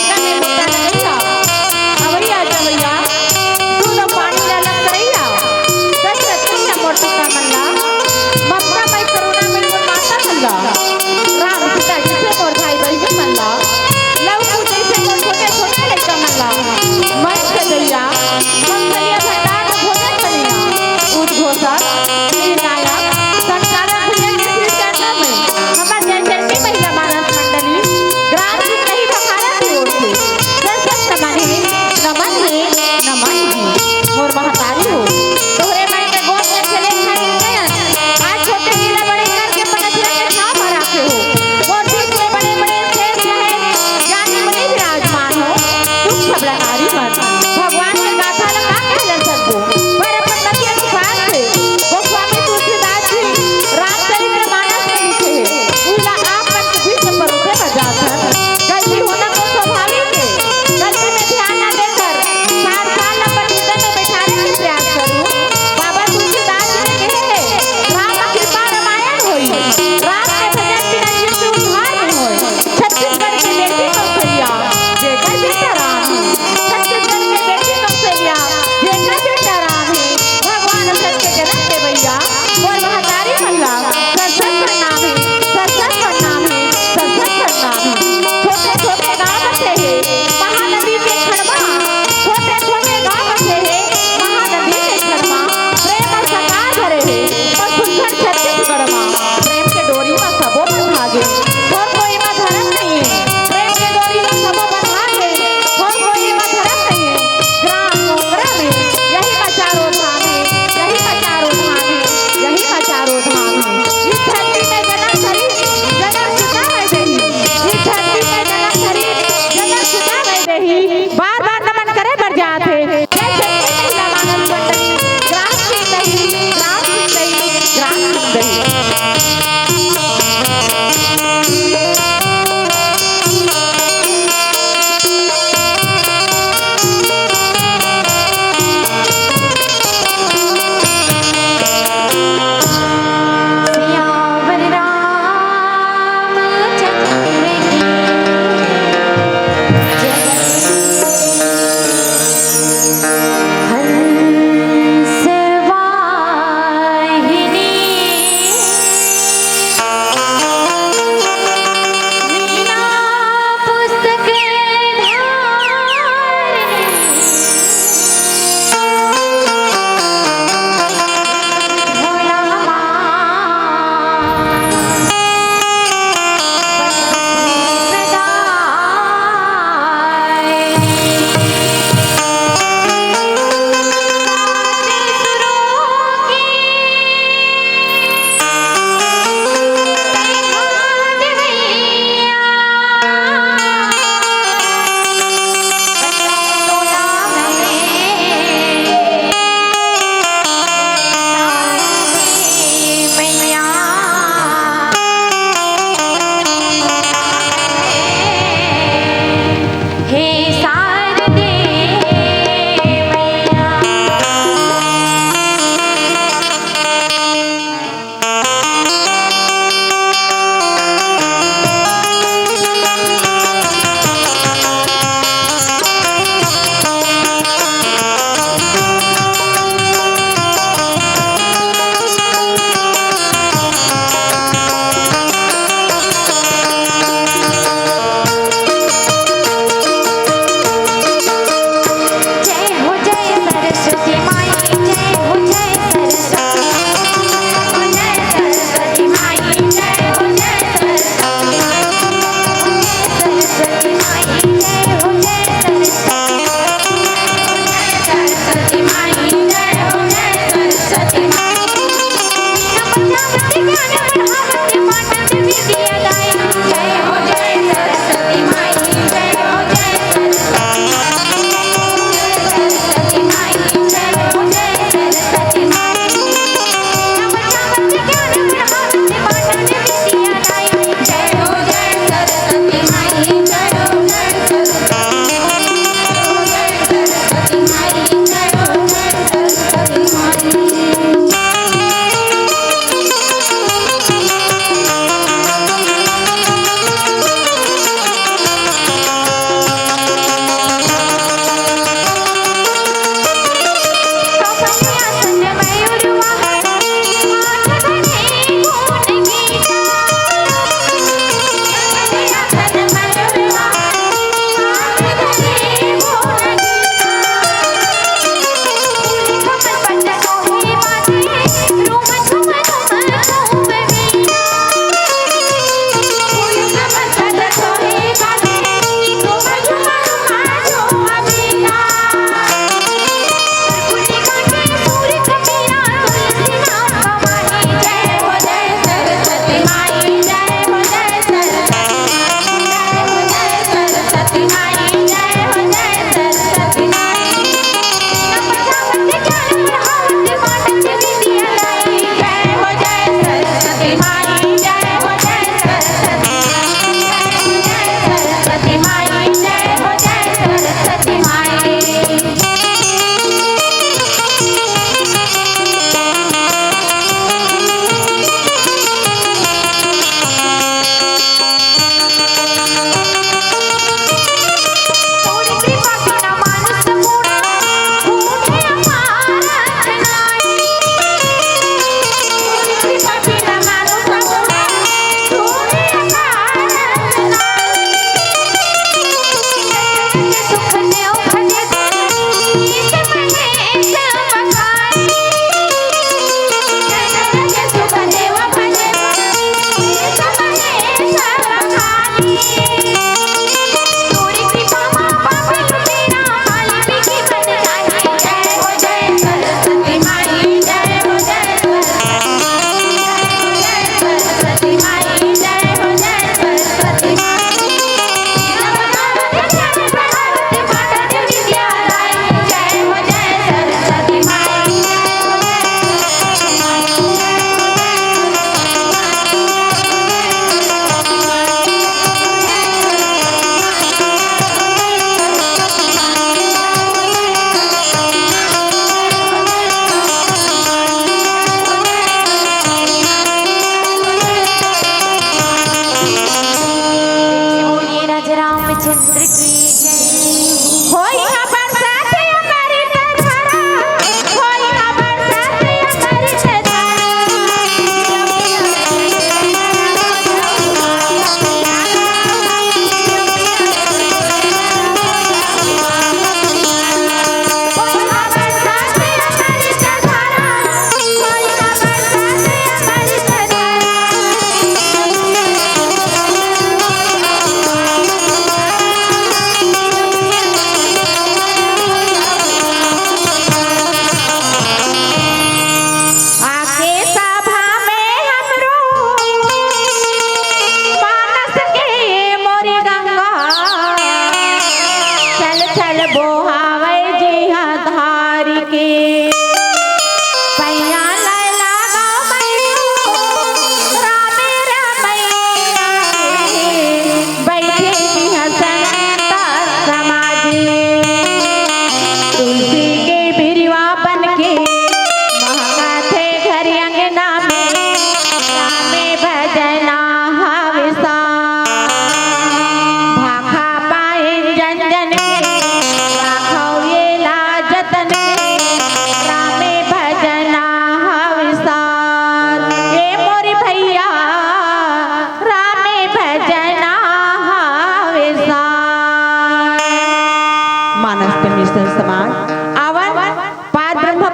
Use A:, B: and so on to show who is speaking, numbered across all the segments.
A: लंका में बेटा लगैया अवैया जवैया दूध पानी ला लग करैया दशरथ कन्या मोर पिता मल्ला ममता मई करुणा मई मोर माता मल्ला राम सीता जैसे मोर भाई बहन मल्ला लव जैसे मोर छोटे छोटे लड़का मल्ला मन के दैया मंगलिया भंडार भोजन करिया उद्घोषक निर्णायक संचालक भजन के श्री चरणों में हमार जय जय की महिला मानस मंडली ग्राम की नहीं बखारा की ओर से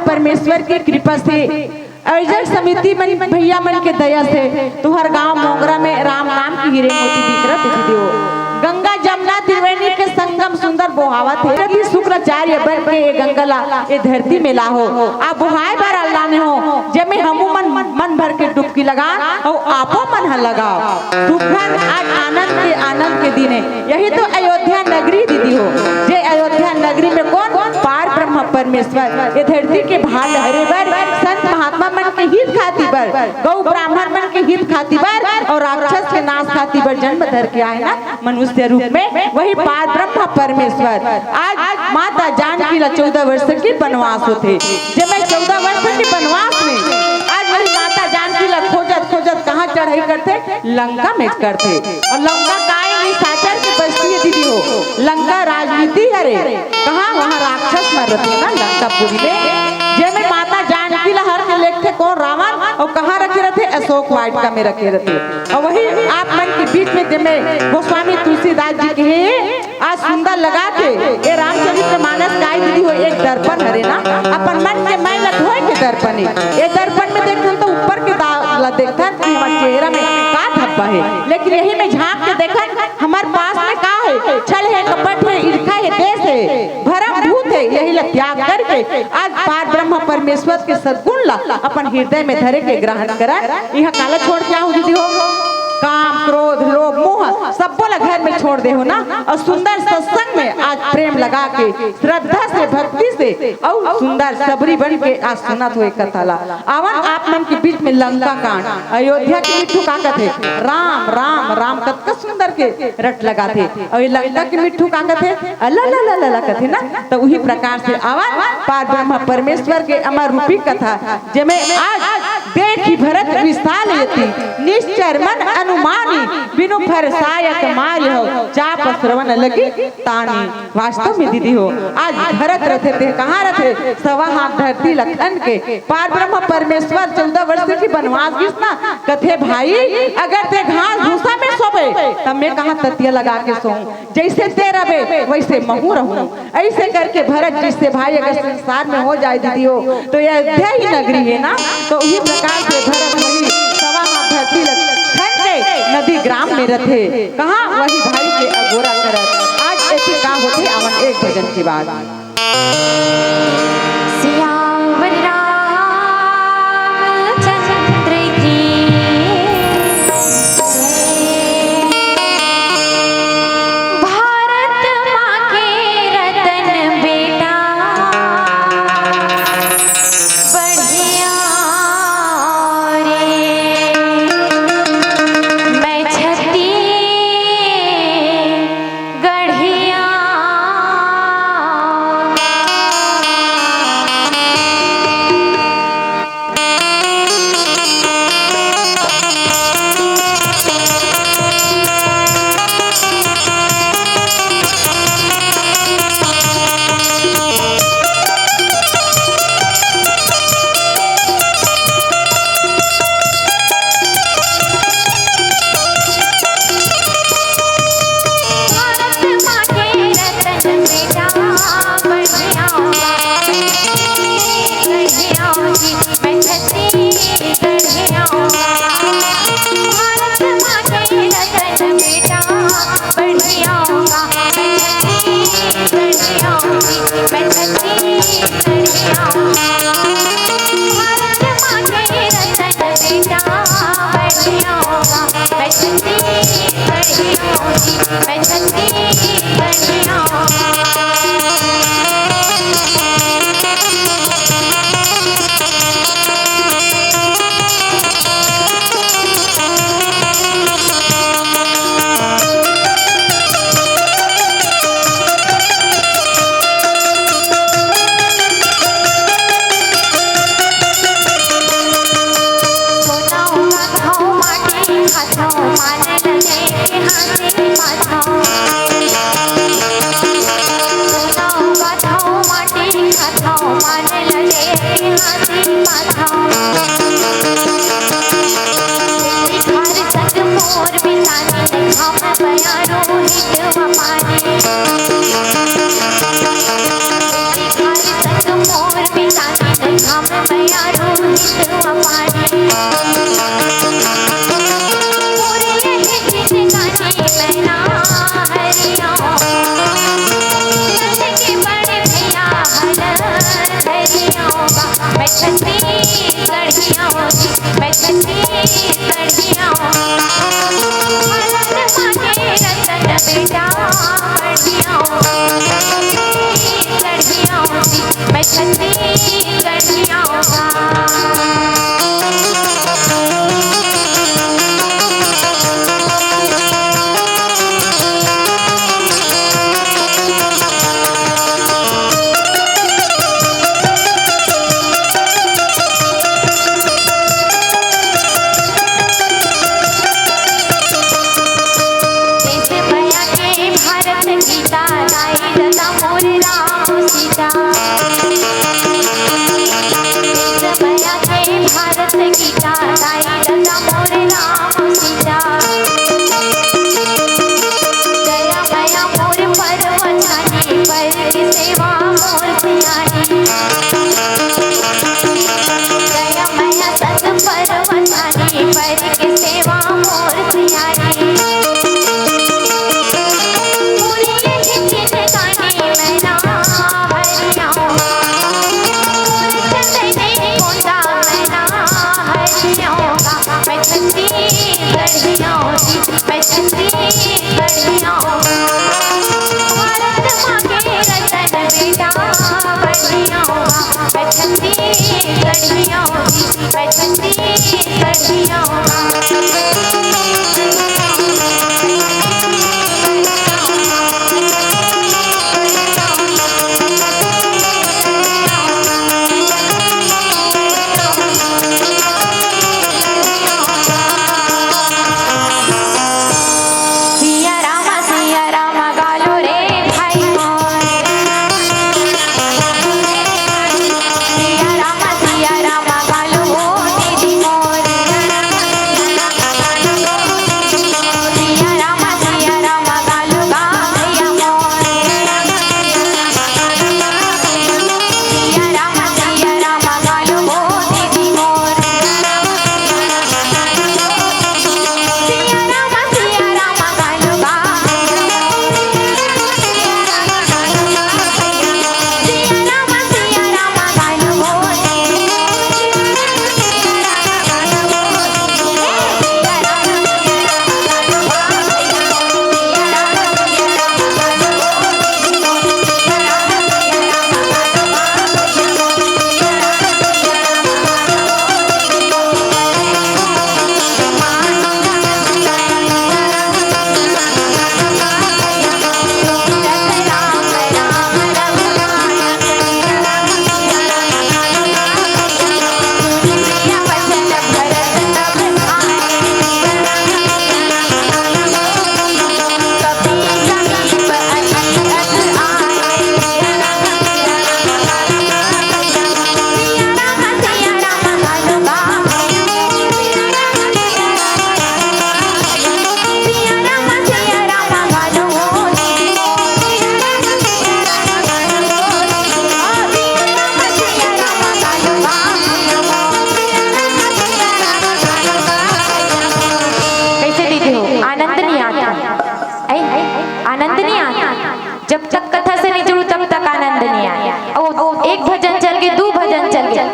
B: परमेश्वर की कृपा से आयोजक समिति मन भैया मन के दया से तुहर गांव मोगरा में राम नाम की हीरे मोती दिख रहा दीदी। गंगा जमुना त्रिवेणी के संगम सुंदर बोहावत है रवि शुक्राचार्य बन के ये गंगला ये धरती में लाहो आप बुहाय भर अल्लाह ने हो जमे हमू मन भर के डुबकी लगा और आपो मन ह लगाओ सुखन आज आनंद के दिन है। यही तो अयोध्या नगरी दीदी हो जे अयोध्या नगरी में कौन पार ब्रह्म परमेश्वर ये धरती के भार लहरे बर संत महात्मा मन के हित खाती बर गौ ब्राह्मण मन के हित खाती बर और राक्षस के नाश खाती बर जन्म धर के आए ना मनुष्य रूप में वही पार ब्रह्म परमेश्वर। आज माता जानकी ला 14 वर्ष की वनवास होते जब मैं 14 वर्ष की वनवास में आज वही माता जानकी ला खोजत कहाँ चढ़ाई करते लंका में करते और लंका काई साचर के बस्ती है दीदी हो लंका राजनीति हरे कहाँ वहाँ राक्षस मर रहे ना लंकापुरी में जब में माता जानकी ला हर के लेख थे कौन रावण और कहाँ रखे रहते अशोक वाटिका में रखे रहते और वही आप मन के बीच में जब में गोस्वामी तुलसीदास जी के आज सुंदर लगा के ये रामचरित्र मानस गाय दीदी हो एक दर्पण हरे ना अपन मन के मैल धोए के दर्पण ये दर्पन में देखन तो ऊपर के दाग देखन हमारे चेहरा में का धब्बा है लेकिन यही में झांक के देखन हमारे पास में का है छल है कपट है ईर्ष्या है देश है भरम भूत है यही ला त्याग करके आज पार ब्रह्म परमेश्वर के सद्गुण ला अपन हृदय में धरे के ग्रहण करा यह काला छोड़ के आओ दीदी हो काम क्रोध लोभ मोह सब बोला घर में छोड़ दे हो ना और सुंदर सत्संग में आज प्रेम लगा के श्रद्धा से भक्ति से और सुंदर सबरी बन के आज सुनत हुए कथा ला आवन आप मन के बीच में लंका कांड अयोध्या के मिट्ठू का कथे राम राम राम कत सुंदर के रट लगा थे और ये लंका के मिट्ठू का कथे अल्लाह कथे ना तो वही प्रकार से आवन पार ब्रह्म परमेश्वर के अमर रूपी कथा जेमे आज देखी भरत विशाल यति निश्चर मन अनुमानी बिनु फरसायक मारी हो चाप श्रवण लगी तानी वास्तव में दीदी हो आज भरत रथे थे कहाँ रथे? सवा हाथ धरती लखन के पार ब्रह्म परमेश्वर 14 वर्ष की बनवास किसना कथे भाई अगर ते घास भूसा में सोबे तब मैं कहाँ ततिया लगा के सोऊं, जैसे ते रहे वैसे महू रहूं। ऐसे करके भरत जिससे भाई अगर संसार में हो जाए दीदियों तो यह अयोध्या ही नगरी है ना, तो इसी प्रकार से भरत वही सवा हाथ धरती लखन के नदी ग्राम में रथे कहाँ वही भाई के अगोरा करत। आज ऐसी का होते अमन एक भजन की बात।
A: सियावर रामचंद्र की भारत माँ के रतन बेटा बढ़िया रे मैं छत्ती गढ़िया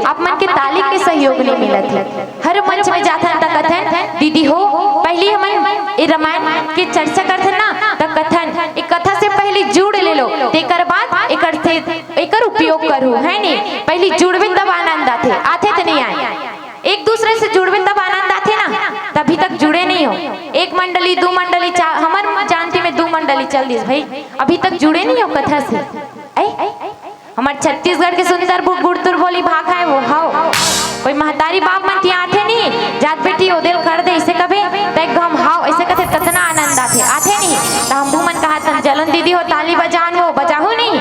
C: आप मन के ताली के सहयोग ले मिलत है। हर मंच में जाता त कथन दीदी हो पहली हमन ए रामायण के चर्चा करथे ना त कथन एक कथा से पहले जुड़ ले लो तेकर बाद एकर उपयोग करू है नी। पहली जुड़बे तब आनंद आथे तो नहीं आए। एक दूसरे से जुड़बे तब आनंद आथे ना, तभी तक जुड़े नहीं हो। एक मंडली दो मंडली हमर जानती में 2 मंडली चल दिस भाई, अभी तक जुड़े नहीं हो कथा से। हमारे छत्तीसगढ़ के सुंदर गुड़तुर बोली भाखा है वो हाओ कोई महतारी बाप मन की आथे नहीं जात बेटी ओदेल कर दे इसे कभी तक हम हाओ ऐसे कथे कतना आनंद आथे नहीं। तो हम मन कहा तन जलन दीदी हो ताली बजान वो बजाहू नहीं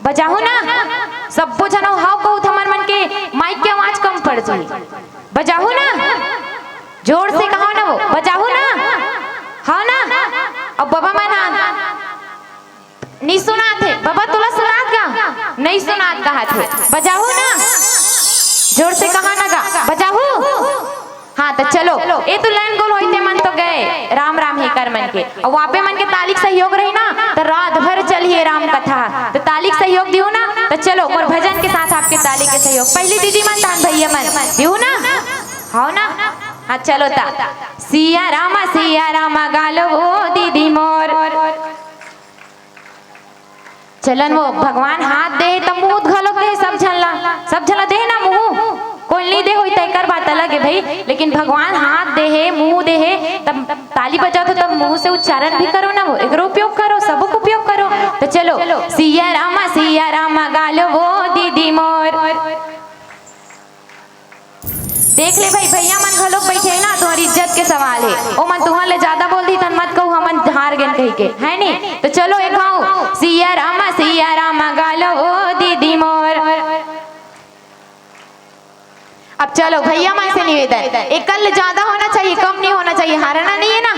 C: बजाहू ना सब जनो हाओ कहू हमार मन के माइक के आवाज कम पड़ जाए बजाहू ना जोर से कहो ना वो बजाहू ना हाँ ना। अब बाबा मन नहीं सुना थे बाबा तुला सुना क्या नहीं सुना कहा थे बजाहू ना जोर से कहा ना गा बजाहू। हाँ तो चलो ये तो लाइन गोल होते मन तो गए राम राम ही कर मन के और वापे मन के तालिक सहयोग रही ना तो रात भर चलिए राम कथा तो तालिक सहयोग दियो ना। तो चलो मोर भजन के साथ आपके ताली के सहयोग पहली दीदी मन तान भैया मन दियो ना हाँ ना। हाँ चलो ता सिया रामा गालो वो दीदी मोर चलन वो भगवान हाथ दे तब मुंह घलोक दे सब झला दे ना मुंह कोई नहीं दे होई तैकर बात अलग है भाई, लेकिन भगवान हाथ दे है मुंह दे है तब ताली बजाओ तो तब मुंह से उच्चारण भी करो ना वो एकरो उपयोग करो सबको उपयोग करो। तो चलो सिया रामा गालो वो दीदी मोर। देख ले भाई भैया मन घलोक बैठे ना तुम्हारी इज्जत के सवाल है ओ मन तुहर ले ज्यादा बोल दी तन मत कहू हमन हार गए कह के है नहीं। तो चलो एक गाँव सिया रामा गालो ओ दीदी मोर। अब चलो भैया मन से निवेदन एक कल ज्यादा होना चाहिए कम नहीं होना चाहिए हारना नहीं है ना।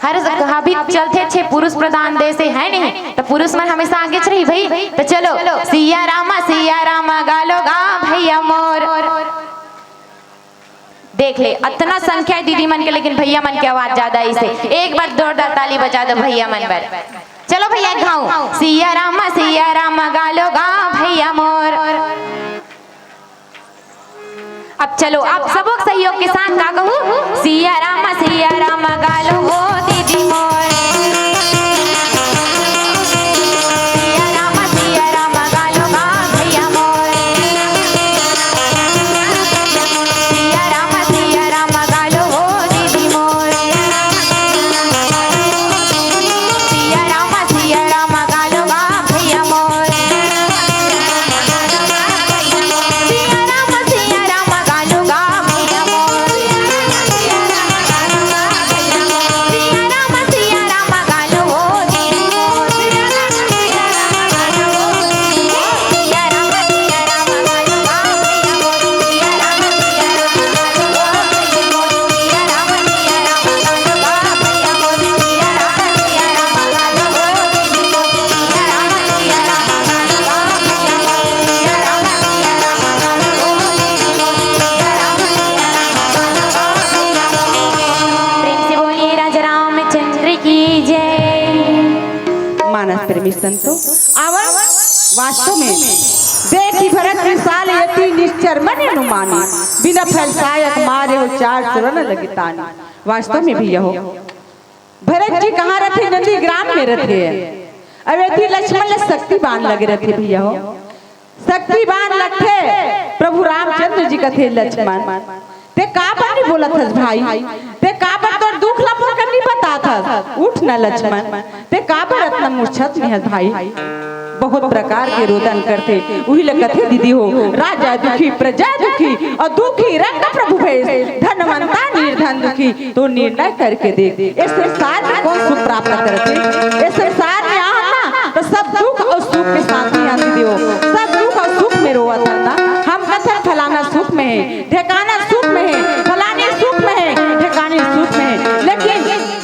C: हर जगह भी चलते अच्छे पुरुष प्रधान देश है नहीं तो पुरुष मन हमेशा आगे चल रही भाई। तो चलो सिया रामा गालो गा भैया मोर। देख ले इतना संख्या है दीदी मन के लेकिन भैया मन की आवाज ज्यादा इसे एक बार जोरदार ताली बजा दो भैया मन पर। चलो भैया गाओ सिया रामा गालो गा भैया मोर। अब चलो आप सबक सहयोग के साथ गा कहूँ सिया रामा गालो वो दीदी मोर। सिया रामा गालो गा भैया मोर। सिया रामा गालो वो दीदी मोर। सिया रामा गालो गा भैया मोर।
B: प्रेमी संतो आवन वास्तव में देखी भरत विशाल यति निश्चर मन अनुमानी बिना फलसायक मारे हो 4 सुरन लगितानी। वास्तव में भी यहो भरत जी कहाँ रहते नंदी ग्राम में रहते अब यति लक्ष्मण ले शक्ति बाण लगे रहते भैया हो शक्ति बाण लगते प्रभु रामचंद्र जी कथे लक्ष्मण ते का पर नहीं बोला था भाई ते का पर तो दुख लपो कर नहीं बता था उठ न लक्ष्मण ते का पर इतना मूर्छत नहीं है भाई बहुत प्रकार के रोदन करते वही कथे दीदी हो राजा दुखी प्रजा दुखी और दुखी रंग प्रभु भेष धनवंता निर्धन दुखी तो निर्णय करके देख इस संसार में कौन सुख प्राप्त करते इस संसार में आना तो सब दुख और सुख के साथ ही आती हो सब दुख और सुख में रोआ था ना हम कथन फलाना सुख में है ठिकाना सुख में है फलाने सुख में है ठिकाने सुख में है लेकिन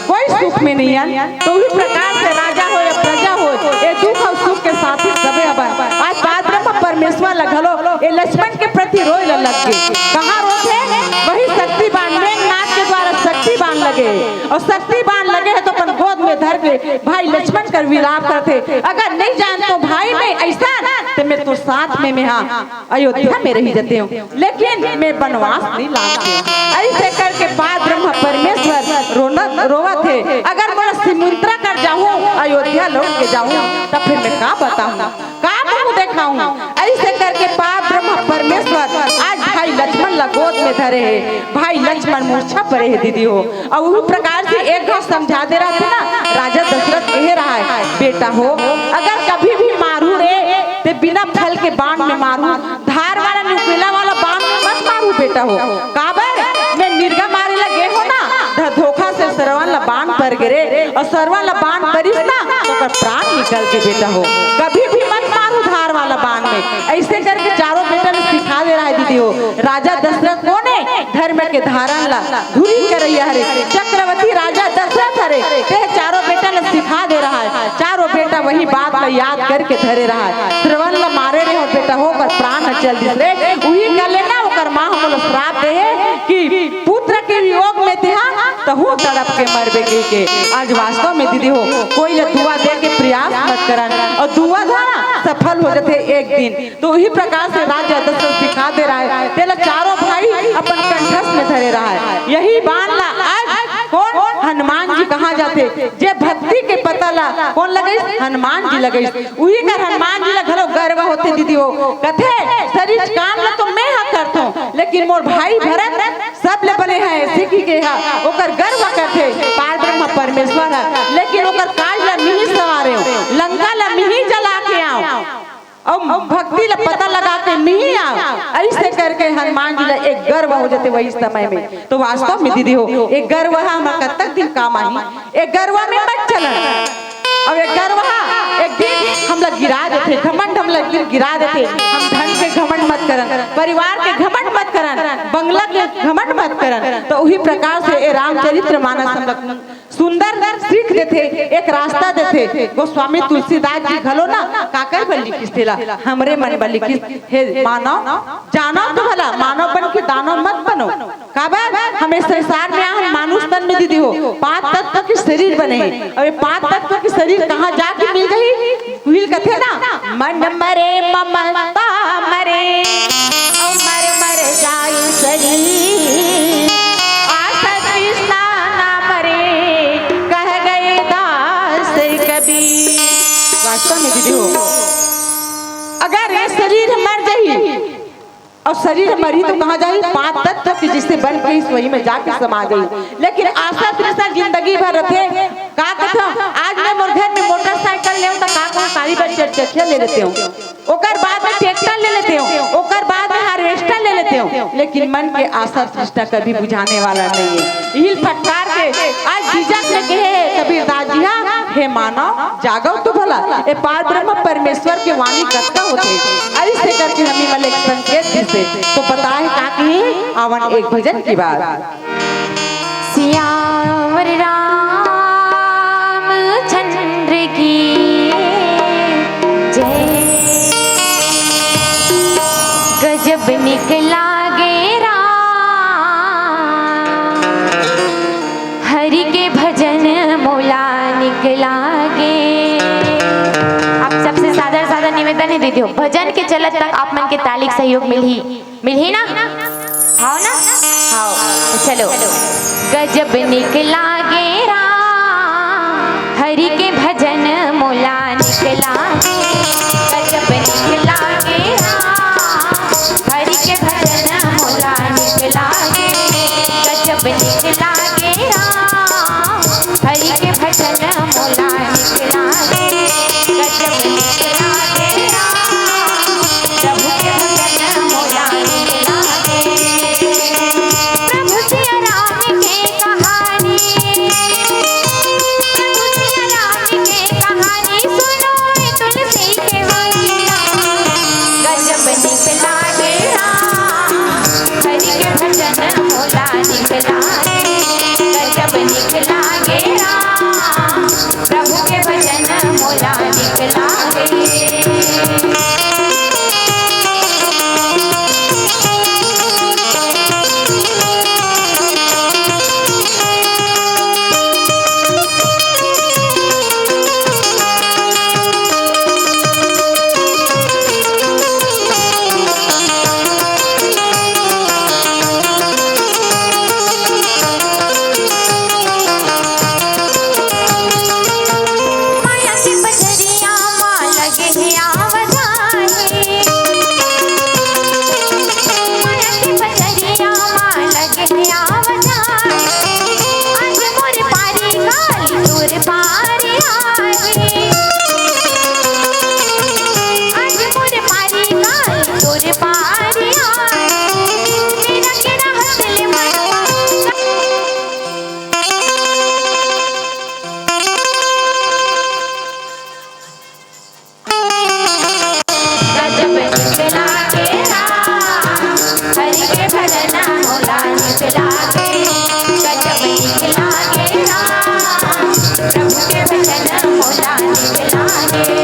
B: कोई सुख में नहीं है। तो उसी प्रकार से राजा हो या प्रजा हो ये दुख और सुख के साथ ही सबे अब आज पात्र परमेश्वर लगलो ये लक्ष्मण के प्रति रोए लग गए कहाँ रोते वही शक्ति बाण मेघनाथ के द्वारा शक्ति बाण लगे और शक्ति बाण लगे है तो अपन गोद में धर के भाई लक्ष्मण कर विलाप करते अगर नहीं जान तो भाई में ऐसा तो मैं तो साथ में मैं हाँ अयोध्या में रही जाते हूँ, लेकिन मैं वनवास नहीं लाती हूँ। ऐसे करके पाद ब्रह्म परमेश्वर रोवा थे, अगर मैं सिमुद्रा कर जाऊँ अयोध्या लौट के जाऊँ तब फिर मैं का बताऊँ, का मुँह दिखाऊँ। ऐसे करके पाद ब्रह्म परमेश्वर आज भाई लक्ष्मण लगोद में धरे है, भाई लक्ष्मण मूर्छा पड़े है दीदी हो। और उस प्रकार से एक घाव समझा दे रहा था ना, राजा दशरथ कह रहा है बेटा हो अगर कभी भी मारू रे ते बिना फल के बाण में मारू, धार वाला नुकीला वाला बाण में मत मारू बेटा हो। काबर मैं मिर्गा मारे लगे हो ना, धोखा से सरवन ला बाण पर गिरे और सरवन ला बाण परिस ना तो कर प्राण निकल के बेटा हो, कभी भी मत मारू धार वाला बाण में। ऐसे करके चारों बेटा ने सिखा दे रहा है दीदी हो। राजा दशरथ कौन है, धर्म के धारण ला धुरी कर रही है, चक्रवर्ती राजा दशरथ हरे ते चारों बेटा ने सिखा दे रहा है। चारों बेटा वही बात को याद करके धरे रहा है, श्रवण ला मारे रहे हो बेटा हो कर प्राण न चल दिस रे, वही कर लेना ओकर मां हमको श्राप दे है कि पुत्र के वियोग में थे तो हूँ तड़प के मरबे के। आज वास्तव में दीदी हो कोई ले दुआ दे के प्रयास मत करन, और दुआ धारा सफल हो जाते एक दिन। तो वही प्रकार से राजा दशरथ सिखा दे रहा है, तेला चारों भाई अपन कंठस्थ में धरे रहा है। यही बाण ला आज कौन हनुमान जी कहाँ जाते, जे भक्ति के पता ला कौन लगे, हनुमान जी लगे। वही कर हनुमान जी ला घरो गर्व होते दीदी हो, कथे शरीर काम ला तो मैं हाँ करता हूँ, लेकिन मोर भाई भरत सब ले बने हैं सिखी के हा ओकर गर्व करते पार ब्रह्म परमेश्वर है, लेकिन ओकर काज ला मिही सवारे हो, लंका ला मिही जला के आओ और भक्ति ला पता लगा के मिही आओ। ऐसे करके हनुमान जी ला एक गर्व हो जाते वही समय में। तो वास्तव में दीदी हो एक गर्व हमारा कब तक दिन काम आई, एक गर्व में मत चलन। अब एक गर्व एक दिन हम लोग गिरा देते, घमंड हम लोग गिरा देते, हम धन के घमंड मत करन, परिवार के घमंड मत करन, बंगला के घमंड मत करन। तो उसी प्रकार से ये रामचरित्र मानस हम लोग सुंदर सीख देते, एक रास्ता देते। गोस्वामी तुलसीदास जी घलो ना काकर बल लिखिस थेला, हमरे मन बल लिखिस हे मानव जानो तो भला, मानव बन के दानव मत बनो। काबर हमें संसार में हम मानुष तन में दीदी हो 5 तत्व के शरीर बने हैं, और ये 5 तत्व के शरीर कहाँ जाके मिल गई, मिल कथे ना मन मरे ममता मरे और मर मर जाए शरीर, आशा तृष्णा ना मरे कह गए दास कबीर। वास्तव में दीदी हो अगर ये शरीर मर जाए और शरीर मरी तो कहाँ जाए, 5 तत्व की जिससे बन के इस वही में जाके समा गई। लेकिन आशा तृष्णा जिंदगी भर रखे का कथा, आज मैं मोर घर में मोटरसाइकिल ले तो का सारी बच्चे चरचकिया ले लेते हूँ, ओकर बाद में ट्रैक्टर ले लेते हूँ, ओकर बाद में हार्वेस्टर ले लेते हूँ, लेकिन मन के आशा तृष्णा कभी बुझाने वाला नहीं है। हिल फटकार के आज झिझक में कहे कबीर दास जी हे मानव जागो तो भला, ए पार ब्रह्म परमेश्वर के वाणी कथा होते। ऐसे करके हमें मल एक संकेत से तो पता है का की आवन एक भजन की बात।
C: सियावर रामचंद्र की जय, गजब निकला गे राम, हरि के भजन मोला निकला गे। आप सबसे सादा सादा निवेदन है दीदी हो, भजन के चलत तक आप मन के तालिक सहयोग मिल ही ना, हाँ ना, हाँ तो चलो। गजब निकला गे राम, हरि के भजन मोला निकला गे, गजब निकला गे राम, हरि के भजन मोला निकला गे, गजब निकला गे राम, हरि के भजन मोला निकला गे, गजब निकला गे राम, प्रभु के भजन मोला निकला गे। प्रभु सिया राम के कहानी, प्रभु सिया राम के कहानी सुनो तो मोर बारिया मेरा केड़ा हंसले मनवा गजब निकला के हरि के भजना मोला निकला के गजब निकला के प्रभु के भजना मोला निकला के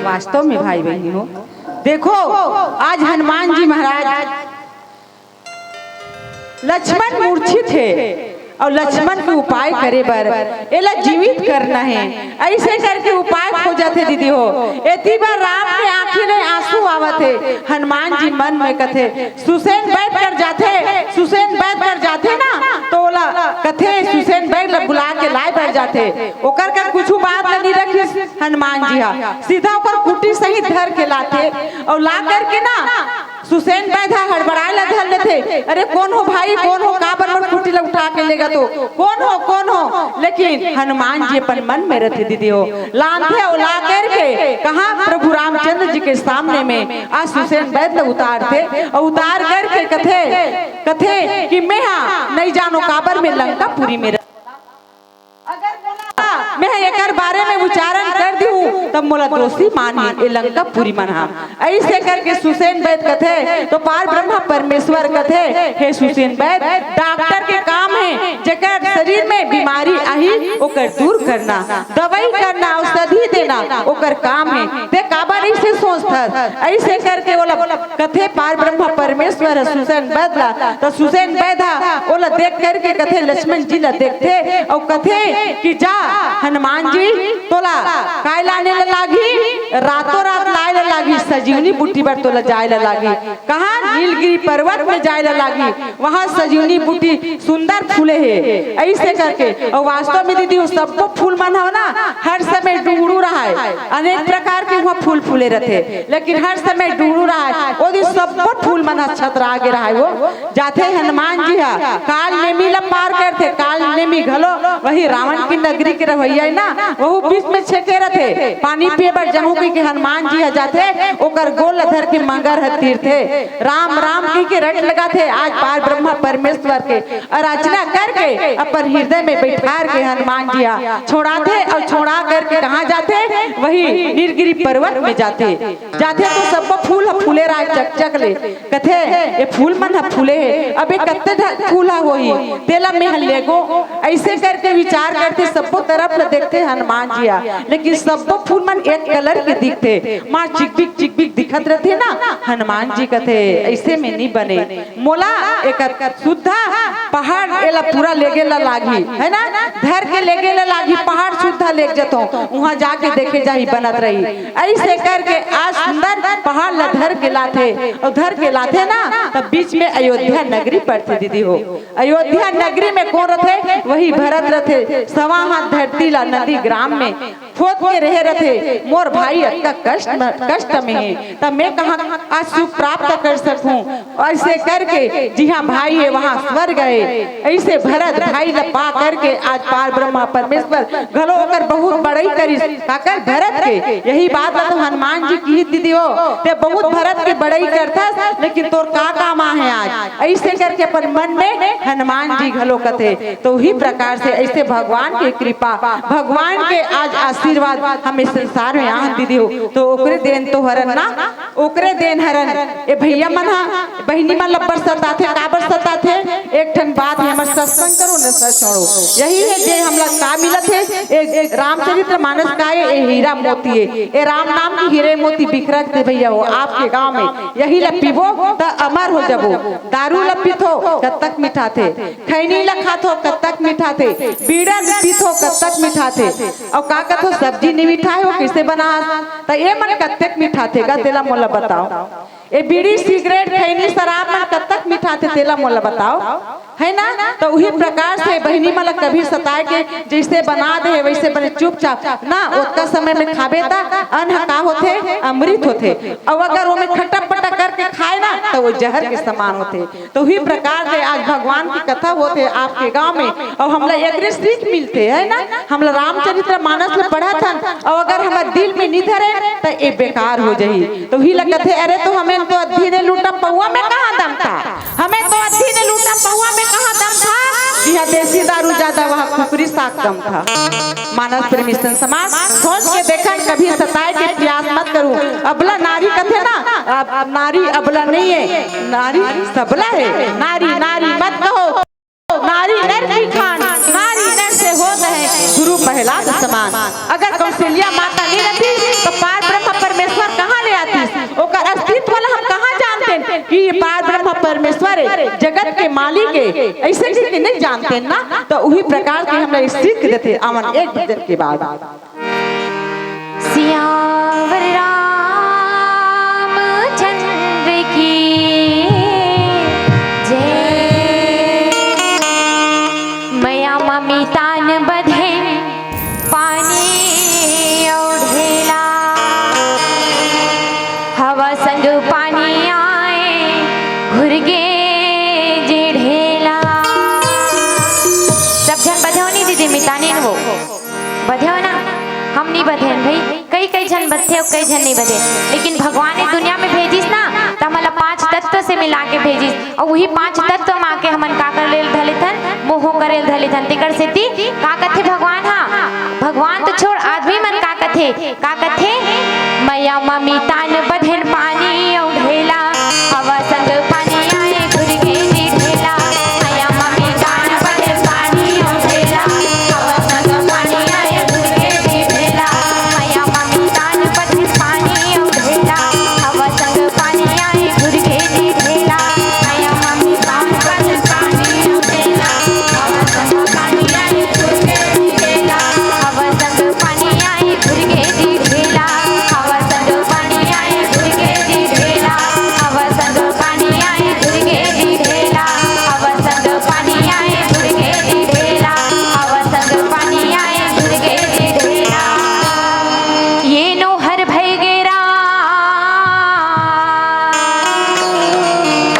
B: वास्तव में भाई बहनों देखो आज हनुमान जी महाराज लक्ष्मण मूर्छित थे और लक्ष्मण के उपाय करे बर एला जीवित करना है ऐसे करके उपाय खोजते दीदी हो एती बार राम के आंखी में आंसू आवत है हनुमान जी मन में कथे सुसेन बैठ कर जाते ना तो ओला कथे सुसेन बैठ बुला के लाए बैठ जाते ओकर का कुछ बात नहीं रखी हनुमान जी हा सीधा ओकर कुटी सही धर के लाते और ला करके ना सुसेन बैठा हड़बड़ाए ला धर लेते अरे कौन हो भाई कौन हो का बरबर कुटी ला उठा के लेगा तो कौन हो लेकिन हनुमान जी अपन मन में रहते दीदी हो लांथे और ला करके कहा प्रभु रामचंद्र जी के सामने में आज सुसेन बैठ उतारते और उतार करके कथे कि मैं नहीं जानो काबर में लंकापुरी में मैं एकर बारे में उच्चारण कर दूं तब मोला दोषी मानी ए लंकापुरी मना ऐसे करके सुसेन बैठ कथे तो पार ब्रह्मा परमेश्वर कथे हे सुसेन बैठ डॉक्टर के काम है जेकर शरीर में बीमारी आई ओकर दूर करना दवाई करना औषधि देना ओकर काम है ते काबर ऐसे सोचत ऐसे करके ओला कथे पार ब्रह्मा परमेश्वर सुसेन बैठला तो सुसेन बैठा ओला देख करके कथे लक्ष्मण जी ला देखते और कथे कि जा हनुमान जी तोला काय लाने लागी रातों रात लाए लागी सजीवनी बूटी पर तोला जाए लागी कहा नीलगिरी पर्वत में जाए लागी वहाँ सजीवनी बूटी सुंदर फूले है ऐसे करके और वास्तव में दीदी सबको फूल माना हो ना हर समय डूडू रहा है अनेक प्रकार के वहाँ फूल फूले रहते लेकिन हर समय डूडू रहा है वो दिन सबको फूल मना छत्र आगे रहा है वो जाते हनुमान जी हा काल नेमी ला पार करते काल नेमी घलो वही रावण की नगरी के रवैया है ना वो बीच में छेके रहते पानी पिए बर जहू के हनुमान जी हा जाते ओकर गोल धर के मंगर हतीर थे राम राम के रट लगाते आज पार ब्रह्मा परमेश्वर के अर्चना करके अपन हृदय में बैठार के हनुमान जी हा छोड़ाते और छोड़ा करके कहाँ जाते वही नीलगिरी पर्वत में जाते तो सबको फूल फूले रहा चक ले कथे ये फूल मन फूले है अबे कत्ते फूला होई तेला में लेगो ऐसे करके विचार करते सबो तरफ ल देखते हनुमान जिया, लेकिन सबो फूल मन एक कलर के दिखते। माँ चिकबिक दिखत रहते ना, हनुमान जी कथे ऐसे में नहीं बने। मोला एक सुद्धा पहाड़ एला पूरा लेगे ला लागी है ना, धर के लेगे ला लागी, पहाड़ सुद्धा ले जतो, वहाँ जाके देखे जाही बनत रही। ऐसे करके आज सुंदर पहाड़ ला धर के लाथे, और धर के लाथे ना तब बीच में अयोध्या नगरी पड़ती दीदी हो। अयोध्या नगरी में कौन रहते? वही भरत रहते। सवा हाथ धरती ला नदी ग्राम में खोद के रहे रहते। मोर भाई अक्का कष्ट में है, तब मैं कहाँ आज सुख प्राप्त कर सकूं। ऐसे करके जी हाँ भाई है वहाँ स्वर्ग गए। ऐसे भरत भाई ला पा करके आज पार ब्रह्मा परमेश्वर घलो होकर बहुत बड़ाई करी काकर भरत के। यही बात तो हनुमान जी की दीदी हो, ते बहुत भरत के बड़ाई करता, लेकिन तोर का काम है आज। ऐसे करके अपन मन में हनुमान जी घलो कथे। तो ही प्रकार से ऐसे भगवान की कृपा, भगवान के आज आशीर्वाद हमें संसार में आन दीदी हो। तो ओकरे देन तो हरन ना, ओकरे देन हरन। ए भैया मन हा बहनी मन लब्बर सताथे, काबर सताथे? एक ठन बात है, हमर सत्संग करो न सच छोड़ो। यही है जे हमला का मिलत है। एक रामचरित्र मानस का है, ए हीरा मोती है, ए राम नाम की हीरे मोती बिखरत थे भैया हो आपके गांव में। यही लपीबो त अमर हो जबो। दारू लपीथो कब तक मीठा थे, खैनी लखाथो कब तक मीठा थे, बीड़ा पीथो कब तक मीठा थे, और का कथो सब्जी नहीं मीठा हो कैसे बना त ये मन कब तक मीठा थे गा तेला मोला बताओ। ए बीड़ी सिगरेट खैनी शराब मन कब तक मीठा थे तेला मोला बताओ, है ना। तो उही प्रकार से बहनी मन कभी सताए के जैसे बना दे वैसे बने चुपचाप ना, उतना समय में खाबे ता अन्न का होते अमृत होते, और अगर वो में खट्टा पट्टा करके खाए ना तो वो जहर के समान होते। तो उही प्रकार से आज भगवान की कथा होते आपके गांव में, और हमला एक सीख मिलते है ना। हमला रामचरित्र मानस में पढ़ा था, और अगर हमारे दिल में नहीं धरे तो ये बेकार हो जाही। तो ही लगत है अरे तो हमें तो अधी ने लूटा पौआ में कहाँ दम था, हमें तो अधी ने लूटा पौआ में कहाँ दम था। यह देसी दारू ज्यादा वहाँ खुपरी साग कम था। मानस प्रेमी समाज सोच के देखा, कभी सताए के प्रयास मत करूं। अबला नारी कथे ना, अब नारी अबला नहीं है, नारी सबला है। नारी नारी मत कहो, नारी नर की खान, नारी नर से हो गए गुरु प्रहलाद समान। अगर कौशल्या माता नहीं रहती तो पार ब्रह्म परमेश्वर कहाँ ले आती? ओकर अस्तित्व वाला हम कहाँ जानते कि ये पार ब्रह्म परमेश्वर है, जगत के मालिक है, ऐसे किसी नहीं जानते ना। तो उही प्रकार के हम लोग सीख देते अमन एक भजन के बाद।
C: सियावर रामचंद्र की जय। मया ममी तान बधे पानी ओढ़ेला, हवा संग पानी आए घुरगे जेढ़ेला। सब जन बधे हो नहीं दीदी मितानी वो बधे हो ना, हम नहीं बधे भाई। कई जन बधे और कई जन नहीं बधे, लेकिन भगवान ने दुनिया में भेजिस ना तो हमारा 5 तत्व से मिला के भेजिस, और वही 5 तत्व माँ के हमन का कर ले धले थन, मोह करे धले थन। तिकर से ती का कथे भगवान, हाँ भगवान तो छोड़ आदमी मन का कथे मैया मम्मी तान बधेन पानी ओढ़ेला, हवा संग पानी आए घुरगे ढेला। मैया मम्मी तान बधेन पानी ओढ़ेला, हवा संग पानी आए घुरगे ढेला। मैया मम्मी तान बधेन पानी ओढ़ेला, हवा संग पानी आए घुरगे ढेला। मैया मम्मी तान बधेन पानी ओढ़ेला, हवा संग पानी आए घुरगे ढेला। हवा संग पानी आए घुरगे ढेला, हवा संग पानी आए घुरगे ढेला। हवा संग पानी आए घुरगे ढेला, हवा संग पानी आए घुरगे ढेला। हवा संग पानी आए घुरगे ढेला। ये नो हर भय गेरा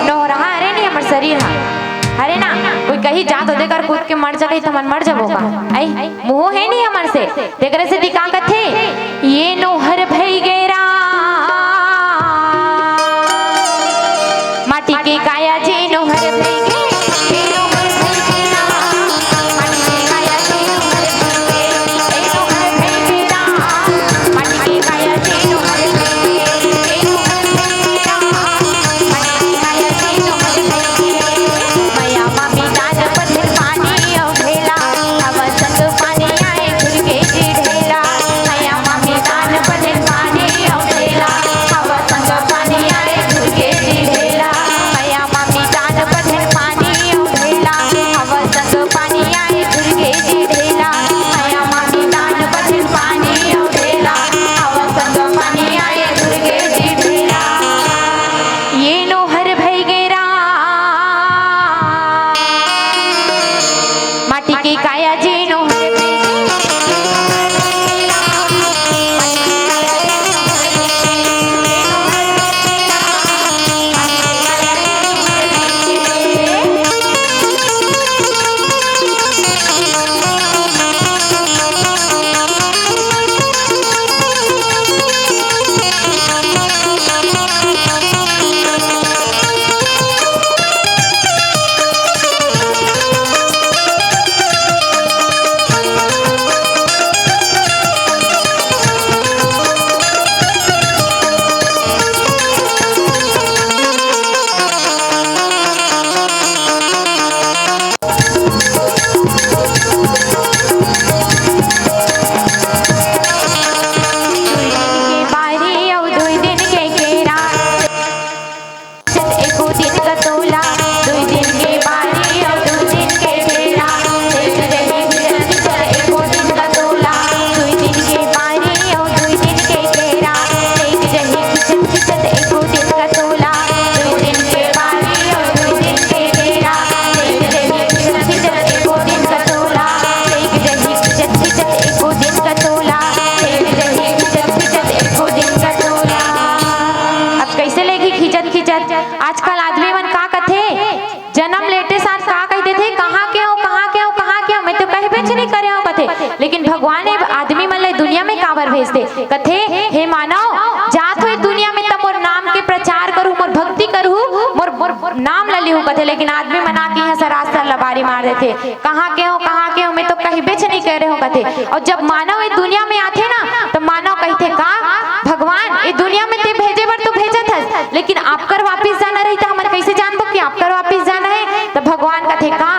C: नोहरा रे नहीं हमर शरीर हा, अरे ना कोई कहीं जा तो देकर कूद के मर जाए तो मन मर जाबो का। आई मोह है नहीं हमर से, तेकरे से दिखा कथे ये नो हर भय गेरा माटी के काया जे नो हर भय गे, ये नो हर भय गेरा माटी के काया जे नो हर भय गे, ये नो हर भय गेरा माटी के काया जे नो हर भय गे, ये नो हर भय गेरा माटी के काया जे नो हर भय गे। मैया मम्मी तान बधेन पानी ओढ़ेला, हवा संग पानी खिंचत खिंचत आजकल आदमी मन का कथे जन्म लेते साथ का कहते थे कहाँ के हो कहाँ के हो कहाँ के हो, मैं तो कहीं बेच नहीं करे हो कथे। लेकिन भगवान ने आदमी मन ले दुनिया में काबर भेज दे कथे हे मानव जात हुए दुनिया में तब मोर नाम के प्रचार करूँ मोर भक्ति करूँ मोर नाम ल लिहूँ कथे। लेकिन आदमी मना के यहाँ सरासर लबारी मार देते कहाँ के हो मैं तो कहीं बेच नहीं कह रहे हो कथे। और जब मानव इस दुनिया में आते ना तो मानव कहते का भगवान इस दुनिया में ते भेजे बर तो भेजत हस, लेकिन आपकर वापिस जाना रही तो हमन कैसे जानबो कि आपकर वापिस जाना है। तो भगवान कथे का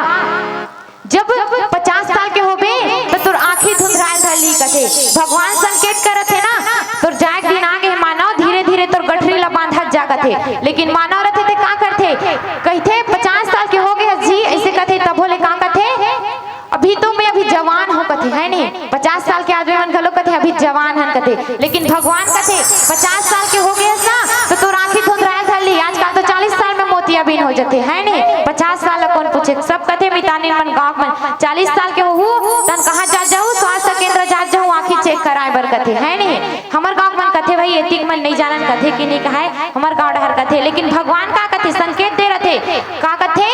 C: जब 50 साल के होबे तो तोर आंखें धुंधराए धली कथे। भगवान संकेत करत है ना तोर जाए दिन आगे मानव धीरे धीरे तोर गठरी ला बांधत जागत है। लेकिन मानव रहते ते का करते कहते 50 साल के हो गए जी ऐसे कथे तब बोले का कथे अभी तो मैं अभी जवान हूँ कथे है नहीं 50 साल के आदमी मन घलो कथे अभी जवान हन कथे। लेकिन भगवान कथे 50 साल के हो गए ना तो तोर आंखें धुंधराए धली आजकल तो 40 साल में मोतियाबिंद हो जाते है नहीं 50 साल कौन पूछे सब कथे मितानी मन गाँव मन 40 साल के हो तन कहाँ जा जाऊँ स्वास्थ्य केंद्र जा जाऊँ आँखें चेक कराए बर कथे है नहीं। हमार गाँव मन कथे भाई एतिक मन नहीं जानन कथे कि नहीं कहा हमार गाँव डहर कथे। लेकिन भगवान का कथे संकेत दे रहे का कथे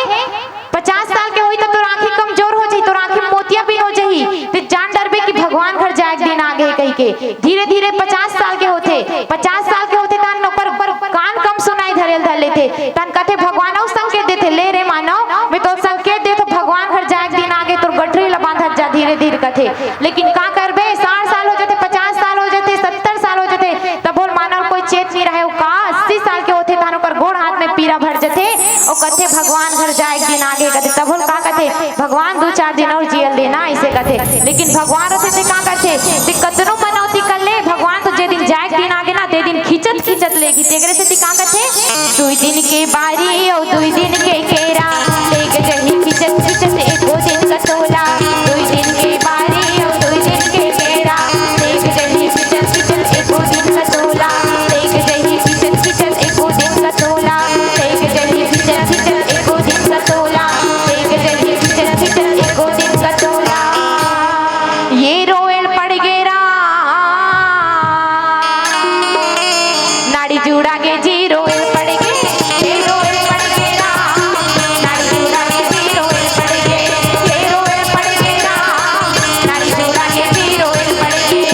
C: 50 साल के होई तो तोर आंखें कमजोर हो जाई तोर आंखें मोतियाबिंद हो जाई तो जान डरबे कि भगवान घर जाए दिन आगे कह के धीरे धीरे 50 साल के होते 50 साल के होते कान ऊपर कान कम सुनाई धरेल धर लेते तन कथे भगवान और संकेत देते ले रे मानव मैं तो संकेत दे तो भगवान घर जाए दिन आगे तोर गठरी ला बांधत जा धीरे धीरे कथे। लेकिन का करबे 60 साल हो जाते 50 साल हो जाते 70 साल हो जाते तब बोल मानव कोई चेत नहीं रहे का 80 साल के होते तानो कर गोड़ हाथ में पीरा भर जाते और कथे भगवान घर जाए दिन आगे कथे तब बोल का कथे भगवान 2-4 दिन और जियल देना ऐसे कथे। लेकिन भगवान रहते थे का करते ते कतनो मनौती कर ले भगवान तो जे दिन जाए दिन आगे ना ते दिन खिंचत खिंचत लेगी तेगरे से का कथे 2 दिन के बारी और 2 दिन के केरा लेके जही खिंचत खिंचत एको दिन कटोला 2 दिन के बारी और 2 दिन के केरा लेके जही खिंचत खिंचत एको दिन कटोला लेके जही खिंचत खिंचत एको दिन कटोला लेके जही खिंचत खिंचत एको दिन कटोला लेके जही खिंचत खिंचत एको दिन कटोला। ये रोएल पड़ गेरा नाड़ी जुड़ा गे जी रोएल पड़ गे ये रोएल पड़ गेरा नाड़ी जुड़ा गे जी रोएल पड़ गे ये रोएल पड़ गेरा नाड़ी जुड़ा गे जी रोएल पड़ गे।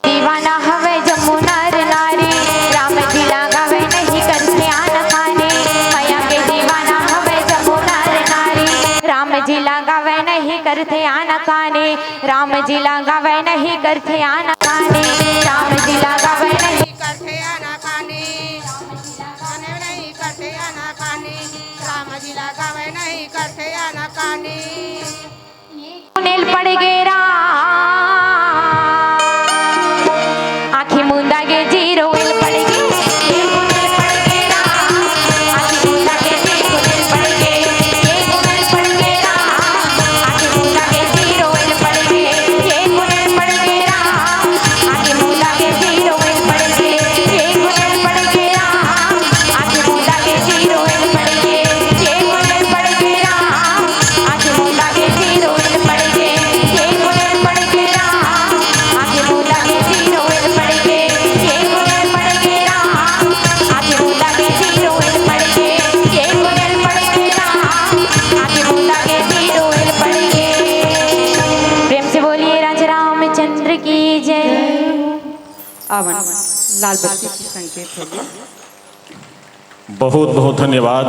C: दीवाना हवे जमुनार नारी राम जी लगावे नहीं करते आना खाने मैया के दीवाना हवे जमुनार नारी राम जी लगावे नहीं करते आना खाने राम जी लगावे नहीं करते आना खाने राम जी लगावे नहीं
D: करते आना खाने नहीं करते आना खाने राम जी लगावे नहीं करते आना खाने।
C: नेल पड़ गेरा आँखी मुंदा गे जी रोएल पड़ गे ये गुनेल पड़ गेरा आँखी मुंदा गे जी गुनेल पड़ गे ये गुनेल पड़ गेरा आँखी मुंदा गे जी रोएल पड़ गे ये गुनेल पड़ गेरा आँखी मुंदा गे जी रोएल पड़ गे ये गुनेल पड़ गेरा आँखी मुंदा गे जी रोएल पड़ गे ये गुनेल पड़ गेरा आँखी मुंदा गे जी रोएल पड़ गे ये गुनेल पड़ गेरा आँखी मुंदा गे जी रोएल पड़ गे ये गुनेल पड़ गेरा आँखी मुंदा गे जी रोएल पड़ गे ये गुनेल पड़ गेरा आँखी मुंदा गे जी रोएल पड़ गे। प्रेम से बोलिए राजा रामचंद्र की जय।
B: आवन लाल बत्ती की संकेत है।
E: बहुत बहुत धन्यवाद।